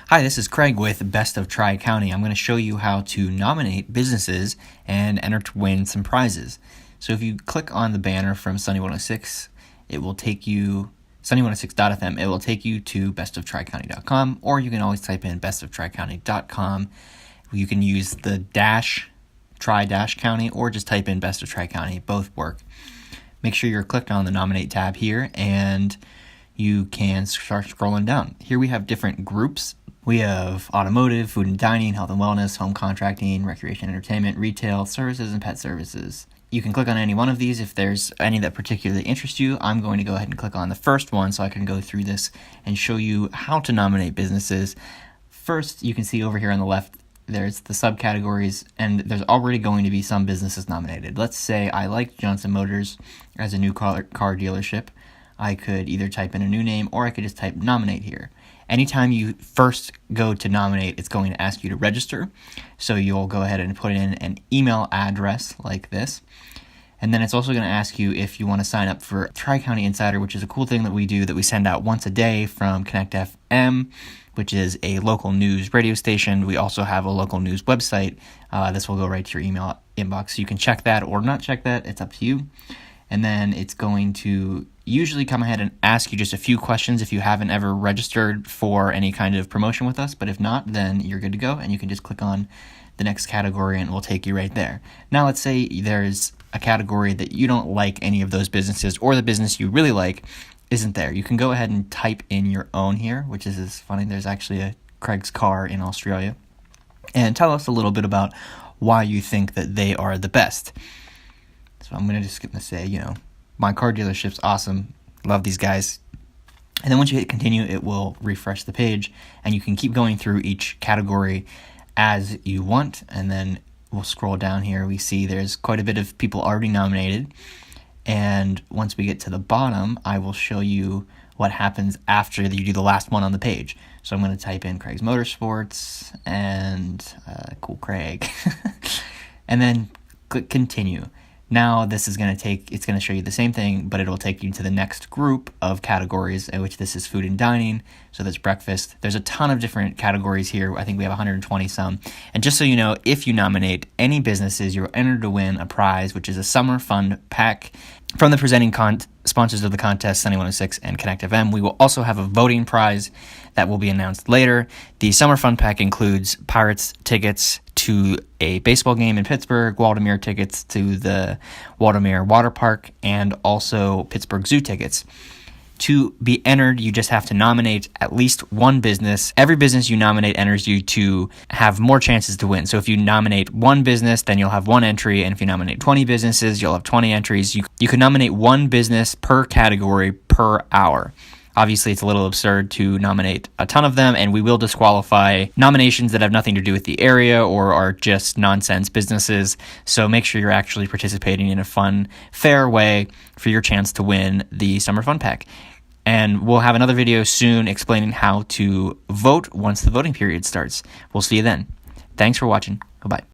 Hi, this is Craig with Best of Tri-County. I'm going to show you how to nominate businesses and enter to win some prizes. So if you click on the banner from Sunny 106, it will take you, sunny106.fm, it will take you to bestoftricounty.com, or you can always type in bestoftricounty.com. You can use the tri-county, or just type in Best of Tri-County. Both work. Make sure you're clicked on the Nominate tab here, and you can start scrolling down. Here we have different groups. We have automotive, food and dining, health and wellness, home contracting, recreation and entertainment, retail, services, and pet services. You can click on any one of these if there's any that particularly interest you. I'm going to go ahead and click on the first one so I can go through this and show you how to nominate businesses. First, you can see over here on the left, there's the subcategories, and there's already going to be some businesses nominated. Let's say I like Johnson Motors as a new car dealership. I could either type in a new name, or I could just type nominate here. Anytime you first go to nominate, it's going to ask you to register. So you'll go ahead and put in an email address like this. And then it's also going to ask you if you want to sign up for Tri-County Insider, which is a cool thing that we do that we send out once a day from Connect FM, which is a local news radio station. We also have a local news website. This will go right to your email inbox. So you can check that or not check that. It's up to you. And then it's going to usually come ahead and ask you just a few questions if you haven't ever registered for any kind of promotion with us. But if not, then you're good to go, and you can just click on the next category and it will take you right there. Now let's say there's a category that you don't like any of those businesses, or the business you really like isn't there. You can go ahead and type in your own here, which is funny. There's actually a Craig's Car in Australia. And tell us a little bit about why you think that they are the best. So I'm going to say, my car dealership's awesome. Love these guys. And then once you hit continue, it will refresh the page, and you can keep going through each category as you want. And then we'll scroll down here. We see there's quite a bit of people already nominated. And once we get to the bottom, I will show you what happens after you do the last one on the page. So I'm going to type in Craig's Motorsports and cool Craig. And then click continue. Now this is going to show you the same thing, but it'll take you to the next group of categories, which this is food and dining. So there's breakfast. There's a ton of different categories here. I think we have 120 some. And just so you know, if you nominate any businesses, you're entered to win a prize, which is a summer fun pack from the presenting sponsors of the contest, Sunny 106 and Connect FM. We will also have a voting prize that will be announced later. The summer fun pack includes Pirates tickets to a baseball game in Pittsburgh, Waldemere tickets to the Waldemere Water Park, and also Pittsburgh Zoo tickets. To be entered, you just have to nominate at least one business. Every business you nominate enters you to have more chances to win. So if you nominate one business, then you'll have one entry. And if you nominate 20 businesses, you'll have 20 entries. You can nominate one business per category per hour. Obviously, it's a little absurd to nominate a ton of them, and we will disqualify nominations that have nothing to do with the area or are just nonsense businesses. So make sure you're actually participating in a fun, fair way for your chance to win the Summer Fun Pack. And we'll have another video soon explaining how to vote once the voting period starts. We'll see you then. Thanks for watching. Bye-bye.